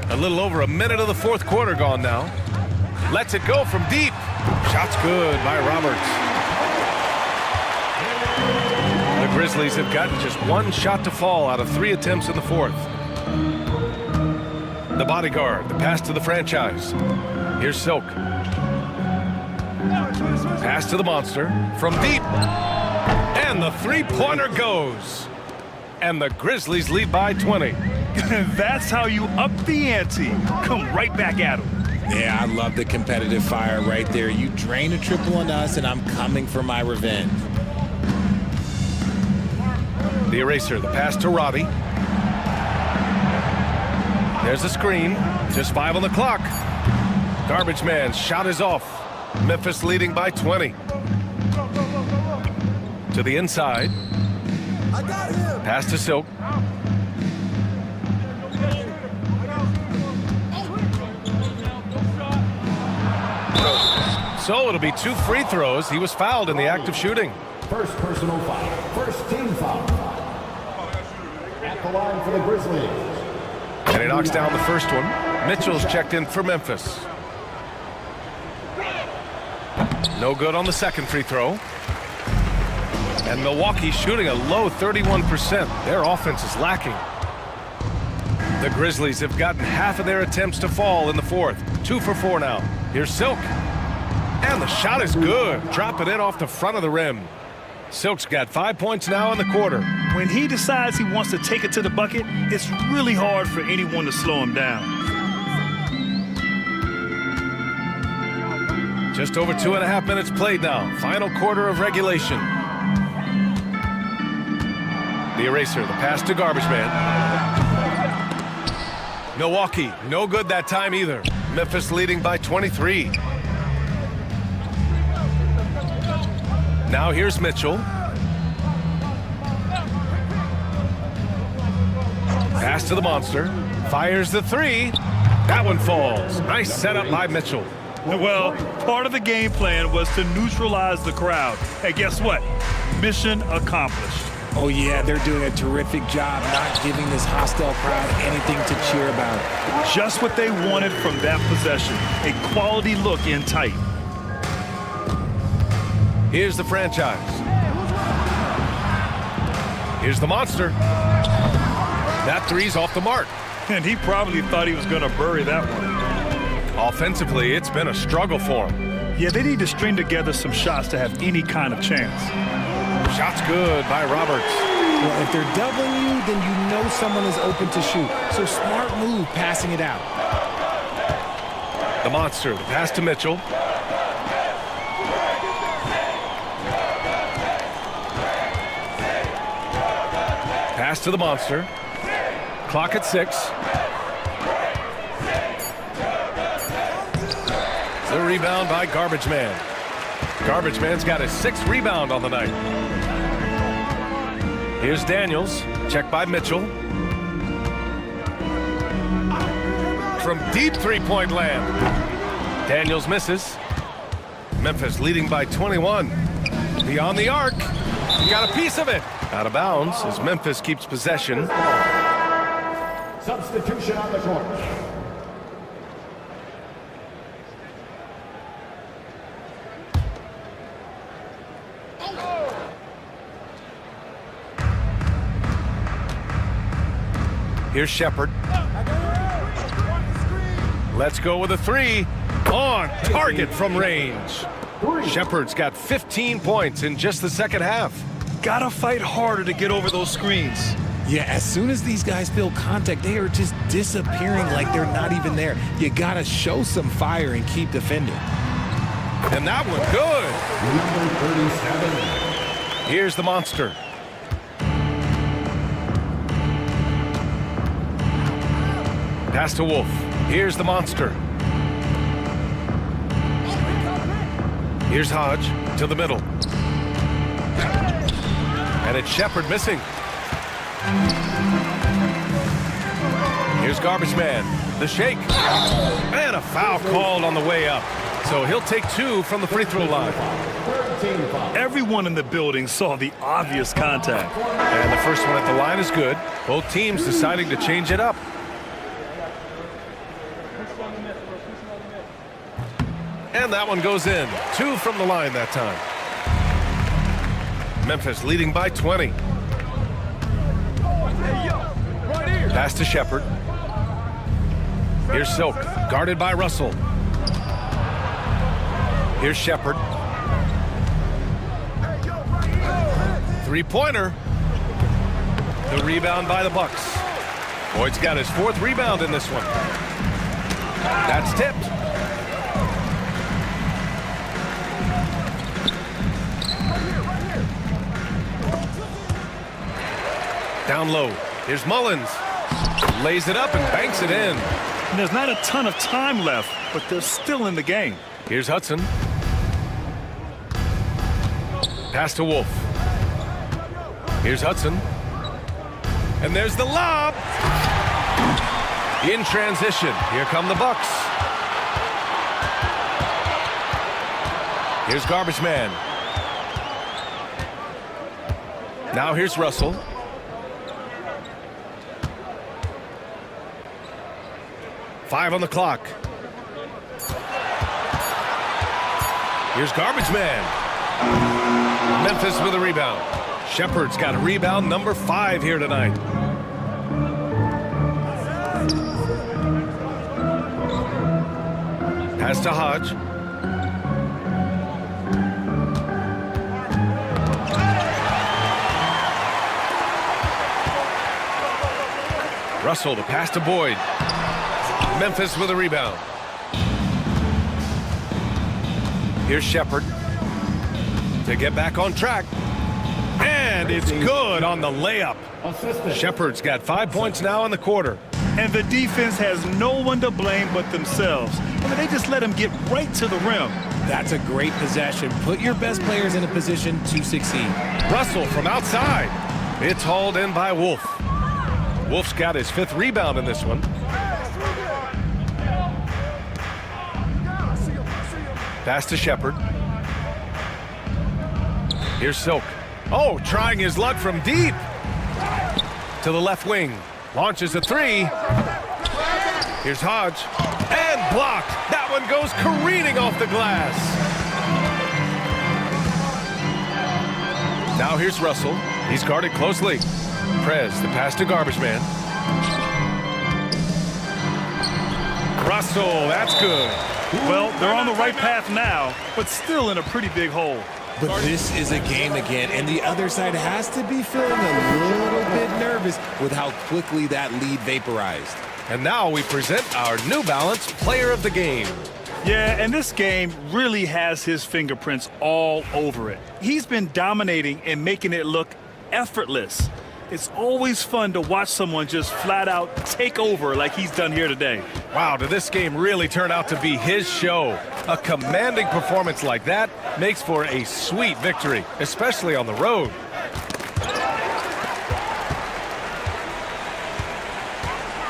A little over a minute of the fourth quarter gone now. Lets it go from deep. Shot's good by Roberts. The Grizzlies have gotten just 1 shot to fall out of 3 attempts in the fourth. The bodyguard, the pass to the franchise. Here's Silk. Pass to the monster from deep. And the 3-pointer goes. And the Grizzlies lead by 20. That's how you up the ante. Come right back at him. Yeah, I love the competitive fire right there. You drain a triple on us, and I'm coming for my revenge. The eraser, the pass to Robbie. There's the screen. Just 5 on the clock. Garbage man's shot is off. Memphis leading by 20. To the inside. Pass to Silk. So it'll be 2 free throws. He was fouled in the act of shooting. First personal foul. First team foul. At the line for the Grizzlies. And he knocks down the first one. Mitchell's checked in for Memphis. No good on the second free throw. And Milwaukee shooting a low 31%. Their offense is lacking. The Grizzlies have gotten half of their attempts to fall in the fourth. 2 for 4 now. Here's Silk. And the shot is good. Dropping it off the front of the rim. Silk's got 5 points now in the quarter. When he decides he wants to take it to the bucket, it's really hard for anyone to slow him down. Just over 2.5 minutes played now. Final quarter of regulation. The eraser, the pass to Garbage Man. Milwaukee, no good that time either. Memphis leading by 23. Now here's Mitchell. Pass to the monster. Fires the 3. That one falls. Nice setup by Mitchell. Well, part of the game plan was to neutralize the crowd. Hey, guess what? Mission accomplished. Oh, yeah, they're doing a terrific job not giving this hostile crowd anything to cheer about. Just what they wanted from that possession. A quality look in tight. Here's the franchise. Here's the monster. That 3's off the mark. And he probably thought he was going to bury that one. Offensively, it's been a struggle for him. Yeah, they need to string together some shots to have any kind of chance. Shot's good by Roberts. Well, if they're doubling you, then you know someone is open to shoot. So smart move passing it out. The monster, the pass to Mitchell. Pass to the monster. Clock at 6. The rebound by Garbage Man. Garbage Man's got his 6th rebound on the night. Here's Daniels. Checked by Mitchell. From deep three-point land. Daniels misses. Memphis leading by 21. Beyond the arc. He got a piece of it. Out of bounds as Memphis keeps possession. Substitution on the court. Here's Shepard. Let's go with a 3. On target from range. Shepard's got 15 points in just the second half. Gotta fight harder to get over those screens. Yeah, as soon as these guys feel contact, they are just disappearing like they're not even there. You gotta show some fire and keep defending. And that one good. Number 37. Here's the monster. Pass to Wolf. Here's the monster. Here's Hodge to the middle. And it's Shepard missing. Here's Garbage Man. The shake. And a foul called on the way up. So he'll take 2 from the free throw line. Everyone in the building saw the obvious contact. And the first one at the line is good. Both teams deciding to change it up. And that one goes in. 2 from the line that time. Memphis leading by 20. Pass to Shepard. Here's Silk, guarded by Russell. Here's Shepard. Three-pointer. The rebound by the Bucks. Boyd's got his 4th rebound in this one. That's tipped. Down low. Here's Mullins. Lays it up and banks it in. And there's not a ton of time left, but they're still in the game. Here's Hudson. Pass to Wolf. Here's Hudson. And there's the lob. In transition. Here come the Bucks. Here's Garbage Man. Now here's Russell. Five on the clock. Here's Garbage Man. Memphis with a rebound. Shepard's got a rebound number 5 here tonight. Pass to Hodge. Russell, the pass to Boyd. Memphis with a rebound. Here's Shepard to get back on track. And it's good on the layup. Shepard's got 5 points now in the quarter. And the defense has no one to blame but themselves. I mean, they just let him get right to the rim. That's a great possession. Put your best players in a position to succeed. Russell from outside. It's hauled in by Wolf. Wolf's got his 5th rebound in this one. Pass to Shepard. Here's Silk. Oh, trying his luck from deep. To the left wing. Launches a 3. Here's Hodge. And blocked. That one goes careening off the glass. Now here's Russell. He's guarded closely. Prez, the pass to Garbage Man. Russell, that's good. Well, they're on the right path now, but still in a pretty big hole. But this is a game again, and the other side has to be feeling a little bit nervous with how quickly that lead vaporized. And now we present our New Balance Player of the Game. Yeah, and this game really has his fingerprints all over it. He's been dominating and making it look effortless. It's always fun to watch someone just flat out take over like he's done here today. Wow, did this game really turn out to be his show? A commanding performance like that makes for a sweet victory, especially on the road.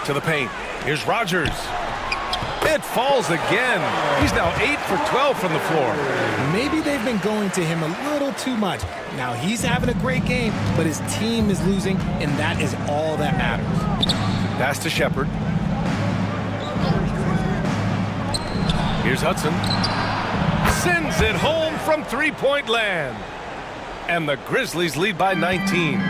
To the paint. Here's Rogers. It falls again. He's now 8 for 12 from the floor. Maybe they've been going to him a little too much. Now he's having a great game, but his team is losing, and that is all that matters. Pass to Shepard. Here's Hudson. Sends it home from three-point land. And the Grizzlies lead by 19.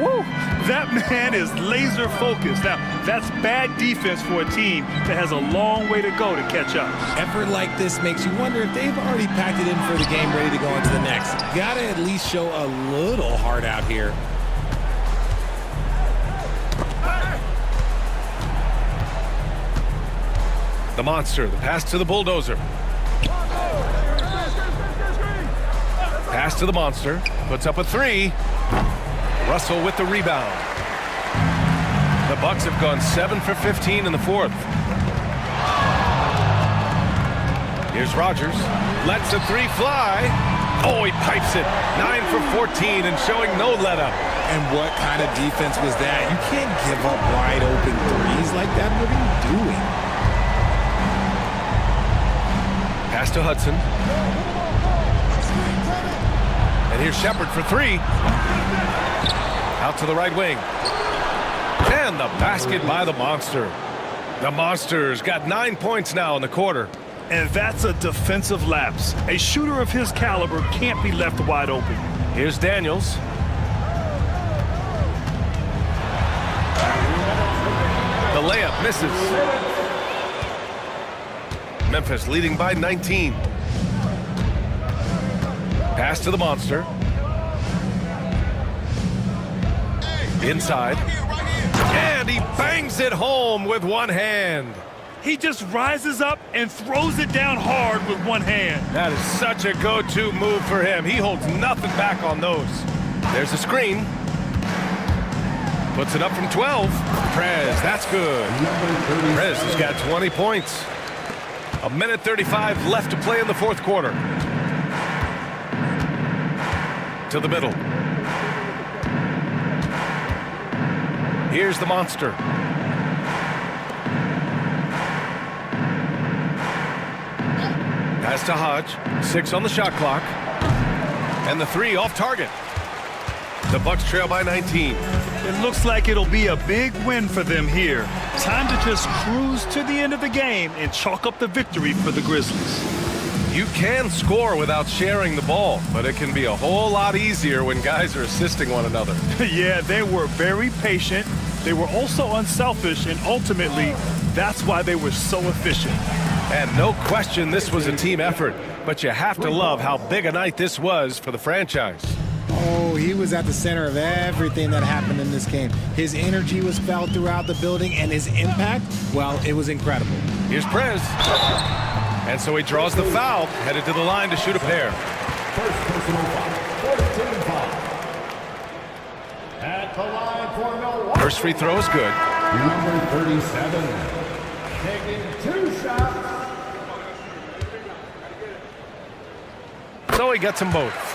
Woo! That man is laser focused. Now, that's bad defense for a team that has a long way to go to catch up. Effort like this makes you wonder if they've already packed it in for the game, ready to go into the next. Gotta at least show a little heart out here. The monster, the pass to the bulldozer. Pass to the monster, puts up a 3. Russell with the rebound. The Bucks have gone 7 for 15 in the fourth. Here's Rogers. Lets a 3 fly. Oh, he pipes it. 9 for 14 and showing no let-up. And what kind of defense was that? You can't give up wide open threes like that. What are you doing? Pass to Hudson. And here's Shepard for 3. Out to the right wing. And the basket by the Monster. The Monster's got 9 points now in the quarter. And that's a defensive lapse. A shooter of his caliber can't be left wide open. Here's Daniels. The layup misses. Memphis leading by 19. Pass to the Monster. Inside. And he bangs it home with one hand. He just rises up and throws it down hard with one hand. That is such a go-to move for him. He holds nothing back on those. There's a screen. Puts it up from 12. Prez, that's good. Prez has got 20 points. 1:35 left to play in the fourth quarter. To the middle. Here's the monster. Pass to Hodge. 6 on the shot clock. And the 3 off target. The Bucks trail by 19. It looks like it'll be a big win for them here. Time to just cruise to the end of the game and chalk up the victory for the Grizzlies. You can score without sharing the ball, but it can be a whole lot easier when guys are assisting one another. Yeah, they were very patient. They were also unselfish, and ultimately, that's why they were so efficient. And no question this was a team effort, but you have to love how big a night this was for the franchise. Oh, he was at the center of everything that happened in this game. His energy was felt throughout the building, and his impact, well, it was incredible. Here's Prez. And so he draws the foul, headed to the line to shoot a pair. First personal foul, 14 foul. At the line for Milwaukee. First free throw is good. Number 37, taking 2 shots. So he gets them both.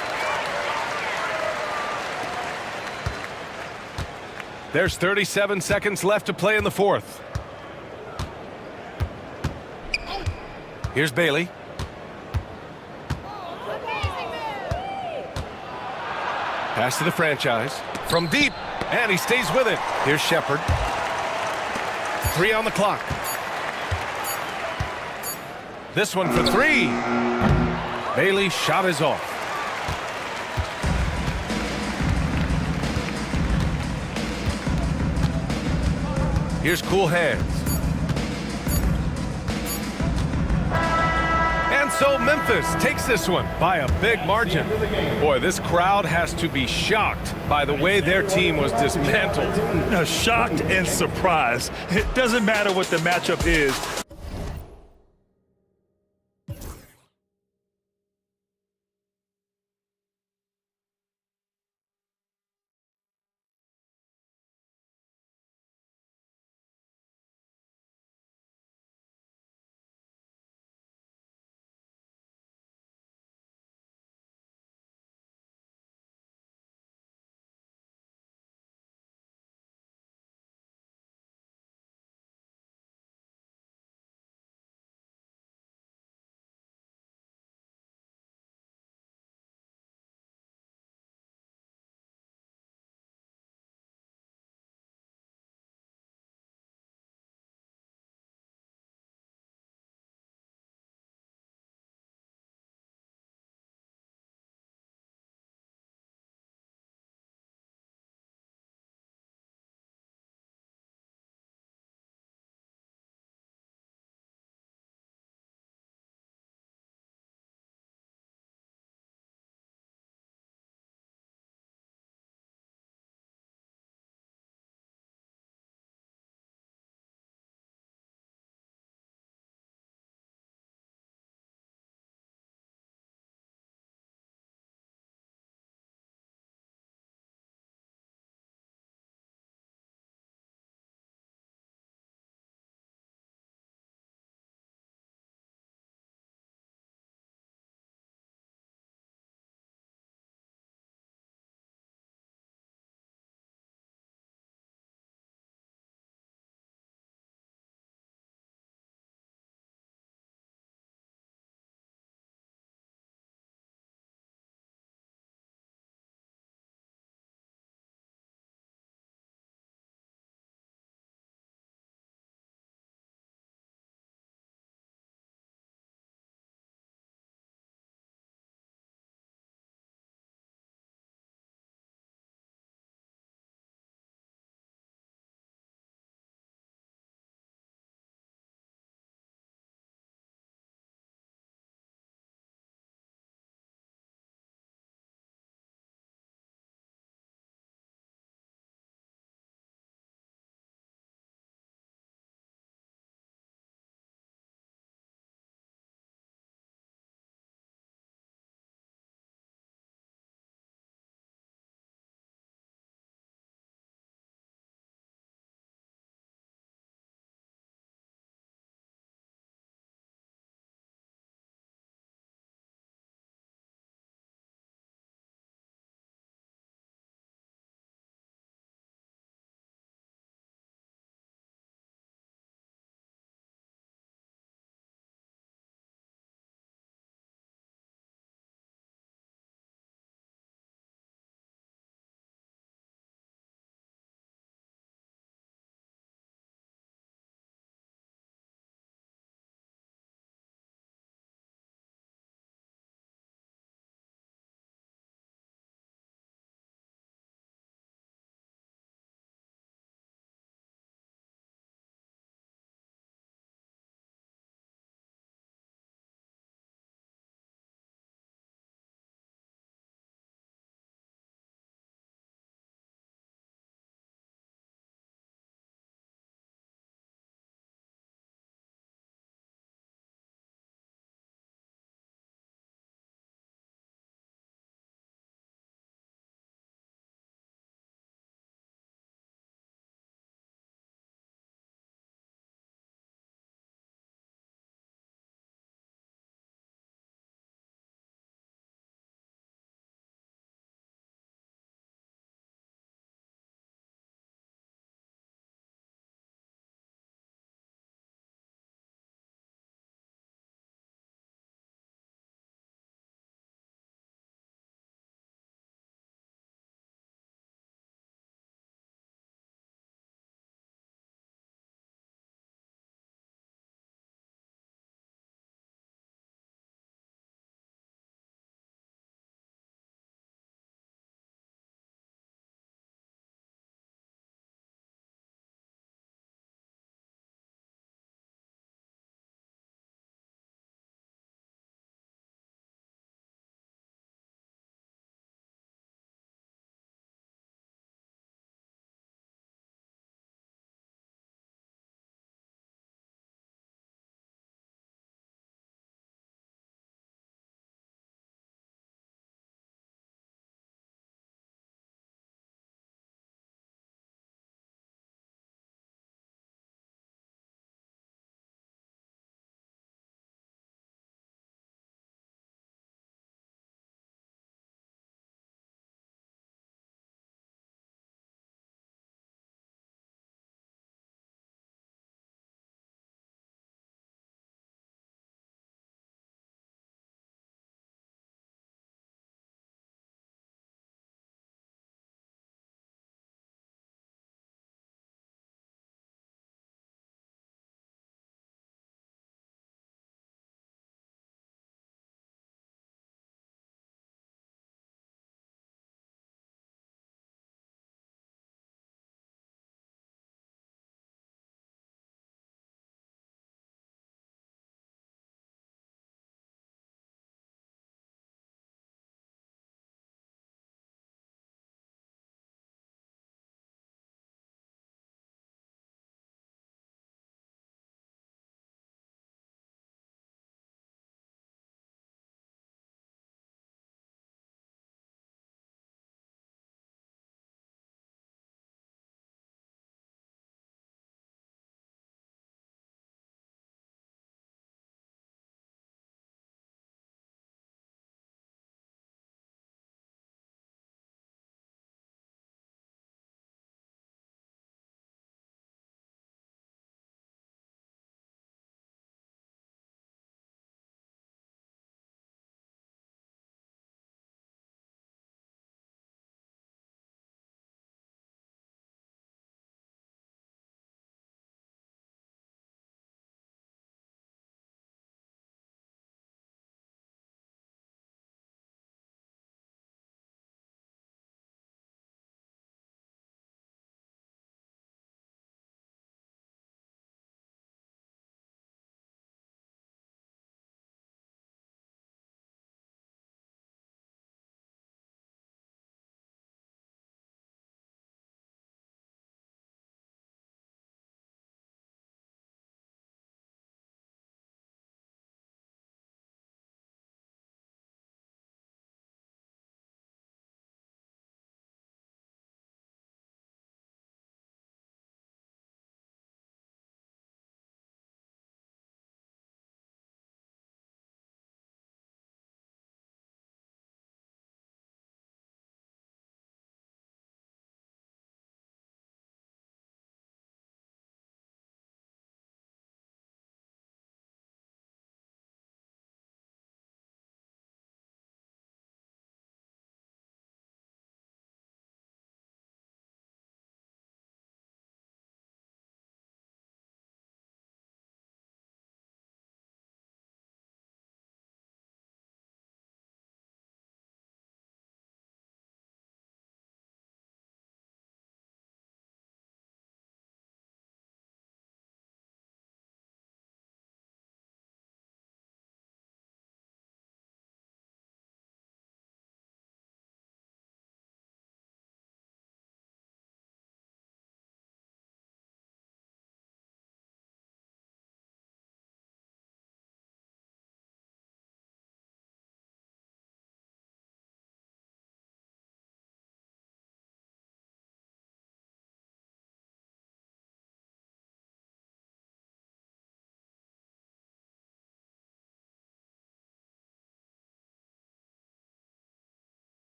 There's 37 seconds left to play in the fourth. Here's Bailey. Pass to the franchise. From deep, and he stays with it. Here's Shepard. 3 on the clock. This one for 3. Bailey's shot is off. Here's Cool Hands. And so Memphis takes this one by a big margin. Boy, this crowd has to be shocked by the way their team was dismantled. Shocked and surprised. It doesn't matter what the matchup is.